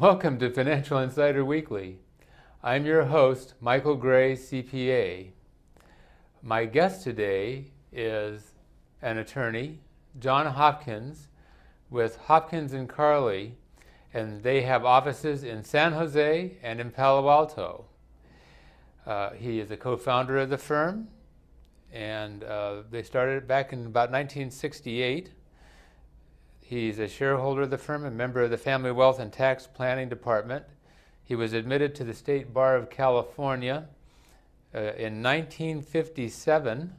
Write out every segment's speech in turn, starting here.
Welcome to Financial Insider Weekly. I'm your host, Michael Gray, CPA. My guest today is an attorney, John Hopkins, with Hopkins & Carley, and they have offices in San Jose and in Palo Alto. He is a co-founder of the firm, and they started back in about 1968. He's a shareholder of the firm, a member of the Family Wealth and Tax Planning Department. He was admitted to the State Bar of California in 1957,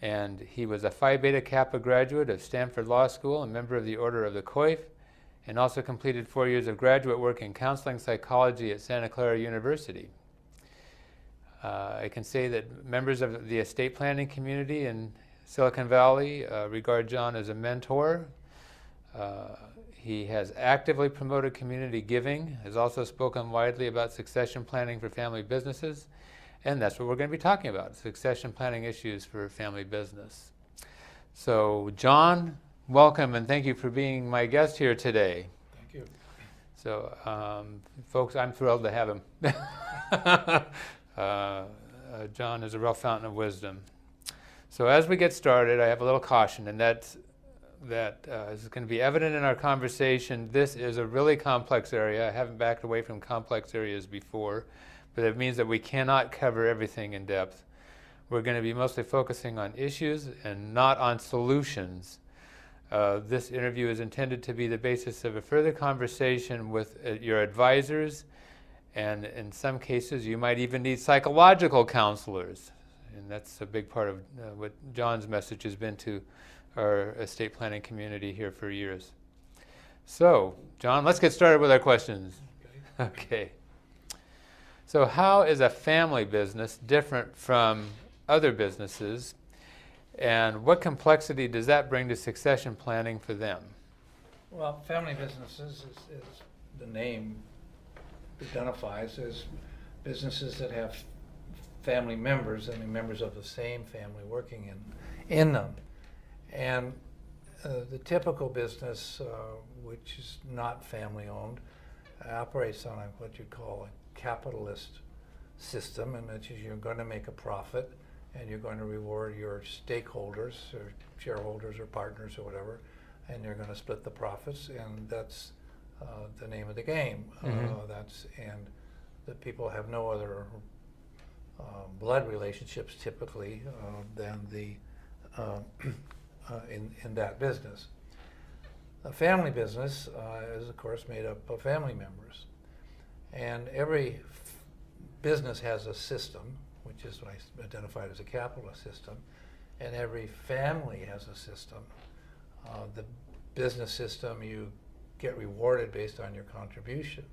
and he was a Phi Beta Kappa graduate of Stanford Law School, a member of the Order of the Coif, and also completed 4 years of graduate work in counseling psychology at Santa Clara University. I can say that members of the estate planning community in Silicon Valley regard John as a mentor. He has actively promoted community giving, has also spoken widely about succession planning for family businesses, and that's what we're going to be talking about, succession planning issues for family business. So John, welcome, and thank you for being my guest here today. Thank you. So folks, I'm thrilled to have him. John is a real fountain of wisdom. So as we get started, I have a little caution, and that is going to be evident in our conversation. This is a really complex area. I haven't backed away from complex areas before, but it means that we cannot cover everything in depth. We're going to be mostly focusing on issues and not on solutions. This interview is intended to be the basis of a further conversation with your advisors, and in some cases you might even need psychological counselors. And that's a big part of what John's message has been to our estate planning community here for years. So, John, let's get started with our questions. Okay. So how is a family business different from other businesses, and what complexity does that bring to succession planning for them? Well, family businesses, is the name identifies as businesses that have family members, I mean members of the same family working in them. And the typical business, which is not family owned, operates on what you call a capitalist system, and that you're going to make a profit and you're going to reward your stakeholders or shareholders or partners or whatever, and you're going to split the profits, and that's the name of the game. Mm-hmm. And the people have no other blood relationships typically than the in that business. A family business is of course made up of family members, and every business has a system, which is what I identified as a capitalist system, and every family has a system. The business system, you get rewarded based on your contribution.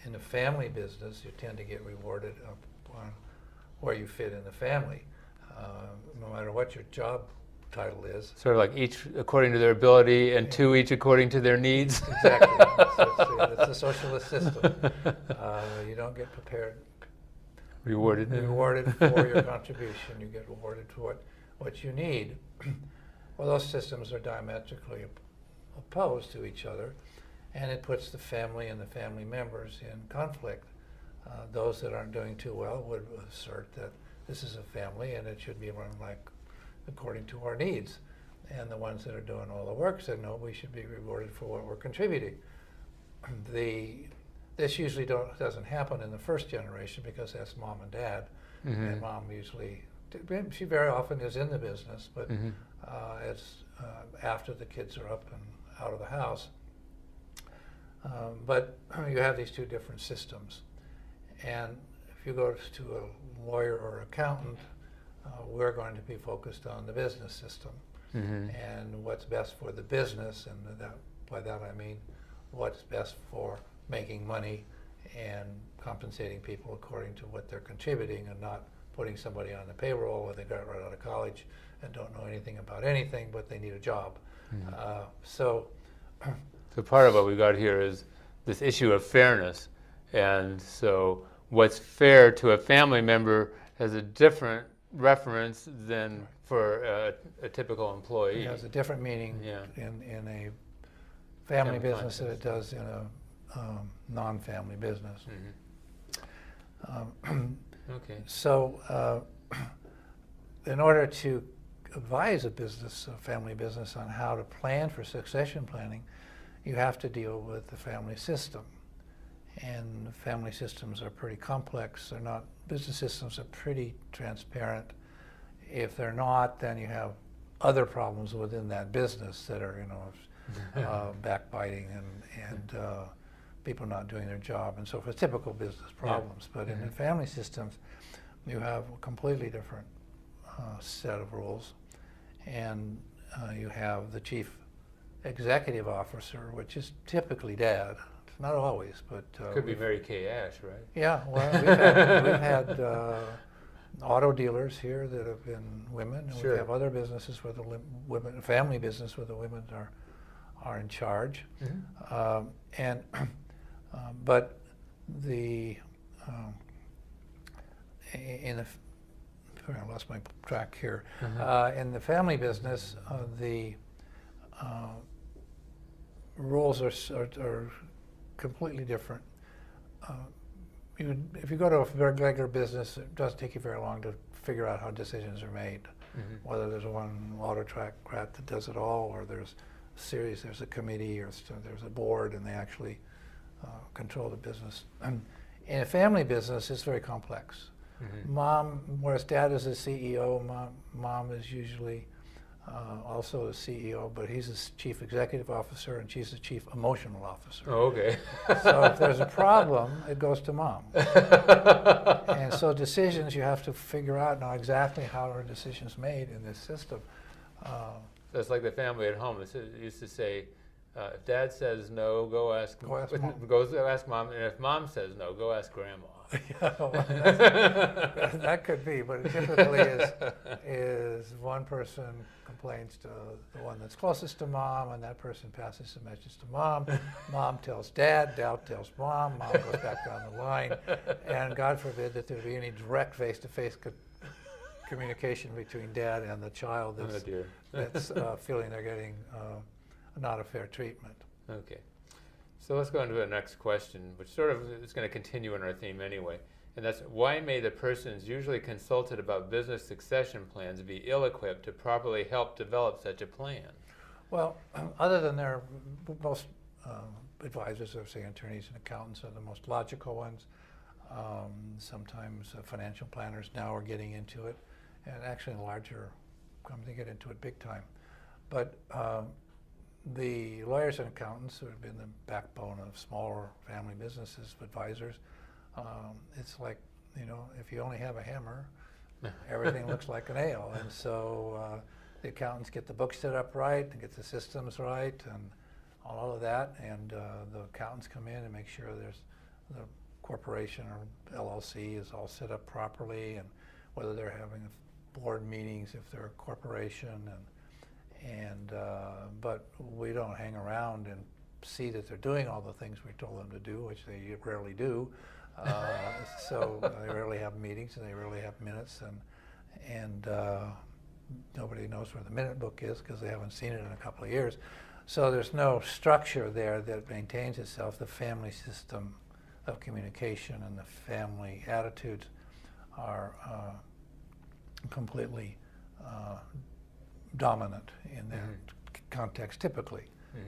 In a family business, you tend to get rewarded upon where you fit in the family, no matter what your job title is. Sort of like each according to their ability and two each according to their needs. Exactly. It's a socialist system. You don't get rewarded for your contribution. You get rewarded for what you need. Well, those systems are diametrically opposed to each other, and it puts the family and the family members in conflict. Those that aren't doing too well would assert that this is a family and it should be run according to our needs. And the ones that are doing all the work said, no, we should be rewarded for what we're contributing. This usually doesn't happen in the first generation because that's mom and dad. Mm-hmm. And mom usually, she very often is in the business, but mm-hmm. It's after the kids are up and out of the house. But you have these two different systems. And if you go to a lawyer or accountant, we're going to be focused on the business system. Mm-hmm. And what's best for the business, and by that I mean what's best for making money and compensating people according to what they're contributing, and not putting somebody on the payroll when they got right out of college and don't know anything about anything, but they need a job. Mm-hmm. So part of what we got here is this issue of fairness. And so what's fair to a family member has a different reference than for a typical employee. It has a different meaning yeah. in a family business that it does in a non-family business. Okay. So in order to advise a family business on how to plan for succession planning, you have to deal with the family system. And family systems are pretty complex. They're not, business systems are pretty transparent. If they're not, then you have other problems within that business that are, backbiting and people not doing their job and so forth. Typical business problems. But in the family systems, you have a completely different set of rules. And you have the chief executive officer, which is typically dad. It's not always, but could be Mary Kay Ash, right? Yeah, well, we've had auto dealers here that have been women, and we have other businesses where the women, family business where the women are in charge, but the I lost my track here. In the family business, the rules are completely different. If you go to a very regular business, it doesn't take you very long to figure out how decisions are made. Whether there's one autocrat that does it all, or there's a series, there's a committee, or there's a board, and they actually control the business. And in a family business, it's very complex. Mom, whereas dad is a CEO, mom is usually also a CEO, but he's a chief executive officer and she's the chief emotional officer. Oh, okay. So if there's a problem, it goes to mom. And so decisions, you have to figure out now exactly how are decisions made in this system. That's like the family at home. It used to say, if dad says no, go ask mom. Go ask mom, and if mom says no, go ask grandma. Yeah, well, that could be, but it typically is one person complains to the one that's closest to mom, and that person passes the message to mom. Mom tells dad tells mom goes back down the line, and God forbid that there be any direct face-to-face communication between dad and the child that's feeling they're getting not a fair treatment. Okay. So let's go on to the next question, which sort of is going to continue in our theme anyway. And that's, why may the persons usually consulted about business succession plans be ill-equipped to properly help develop such a plan? Well, other than most advisors, or say attorneys and accountants are the most logical ones. Sometimes financial planners now are getting into it, and actually larger companies get into it big time. But the lawyers and accountants who have been the backbone of smaller family businesses, advisors, it's like, if you only have a hammer, everything looks like a nail. And so the accountants get the books set up right, and get the systems right, and all of that. And the accountants come in and make sure there's the corporation or LLC is all set up properly, and whether they're having board meetings if they're a corporation, but we don't hang around and see that they're doing all the things we told them to do, which they rarely do. So they rarely have meetings, and they rarely have minutes, and nobody knows where the minute book is because they haven't seen it in a couple of years. So there's no structure there that maintains itself. The family system of communication and the family attitudes are completely dominant in that context, typically.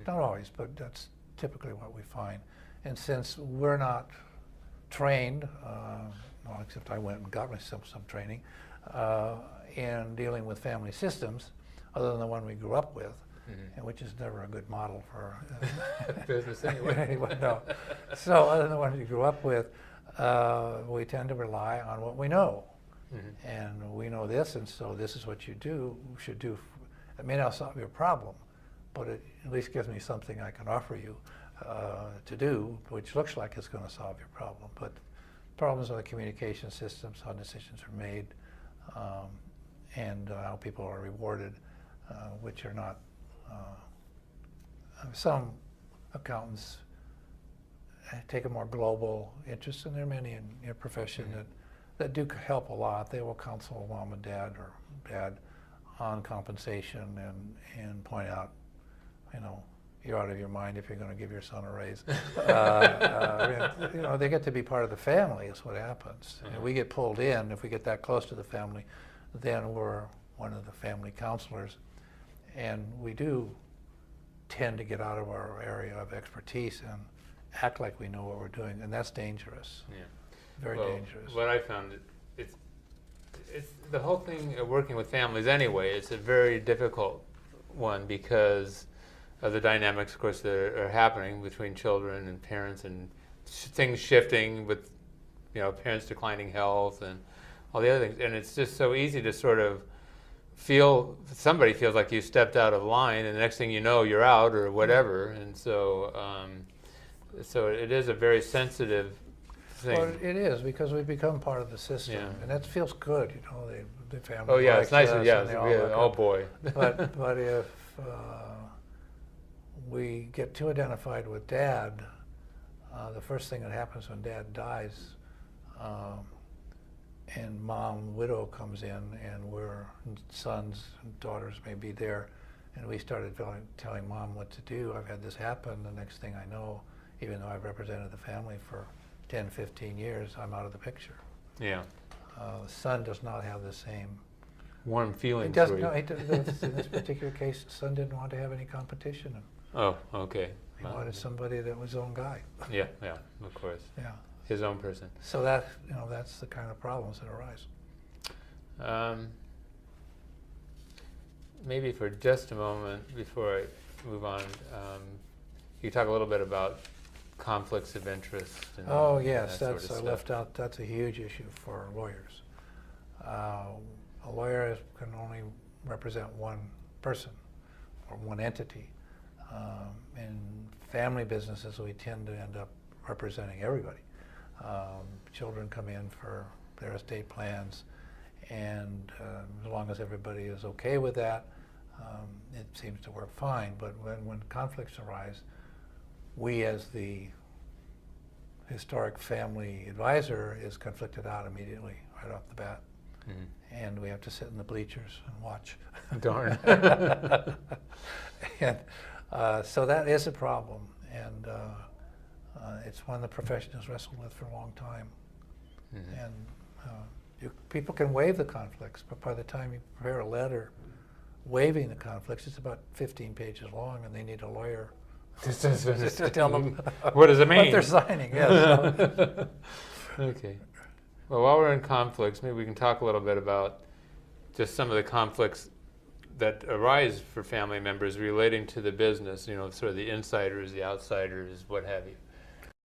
Not always, but that's typically what we find. And since we're not trained, well, except I went and got myself some training, in dealing with family systems, other than the one we grew up with, and which is never a good model for business anyway. No. So other than the ones we grew up with, we tend to rely on what we know. And we know this, and so this is what you should do. It may not solve your problem, but it at least gives me something I can offer you to do, which looks like it's going to solve your problem. But problems are the communication systems, how decisions are made, and how people are rewarded, which are not. Some accountants take a more global interest, and there are many in your profession that do help a lot. They will counsel mom and dad, or dad, on compensation and point out, you're out of your mind if you're going to give your son a raise. They get to be part of the family is what happens. Uh-huh. And we get pulled in. If we get that close to the family, then we're one of the family counselors. And we do tend to get out of our area of expertise and act like we know what we're doing, and that's dangerous. Yeah. Very dangerous. What I found, it's the whole thing of working with families anyway, it's a very difficult one because of the dynamics, of course, that are happening between children and parents, and things shifting with, parents declining health and all the other things. And it's just so easy to sort of somebody feels like you stepped out of line, and the next thing you know, you're out or whatever. And so, so it is a very sensitive thing. Well, it is, because we become part of the system, Yeah. and that feels good, the family. Oh yeah, it's nice. Yeah, oh up. boy. but if we get too identified with Dad, the first thing that happens when Dad dies, and Mom, widow, comes in, and sons and daughters may be there, and we started telling Mom what to do. I've had this happen. The next thing I know, even though I've represented the family for 10, 15 years, I'm out of the picture. Yeah. The son does not have the same Warm feelings. He doesn't. No, in this particular case, the son didn't want to have any competition. Oh, okay. He wanted somebody that was his own guy. Yeah, of course. Yeah. His own person. So that's the kind of problems that arise. Maybe for just a moment before I move on, you talk a little bit about conflicts of interest. And oh yes, that that's sort of I left out. That's a huge issue for lawyers. A lawyer can only represent one person or one entity. In family businesses, we tend to end up representing everybody. Children come in for their estate plans, and as long as everybody is okay with that, it seems to work fine. But when conflicts arise, we as the historic family advisor is conflicted out immediately right off the bat. Mm-hmm. And we have to sit in the bleachers and watch. Darn. And so that is a problem, and it's one the profession has wrestled with for a long time. Mm-hmm. And people can waive the conflicts, but by the time you prepare a letter waiving the conflicts, it's about 15 pages long, and they need a lawyer just to tell them what does it mean? What they're signing. Yes. Okay. Well, while we're in conflicts, maybe we can talk a little bit about just some of the conflicts that arise for family members relating to the business, sort of the insiders, the outsiders, what have you.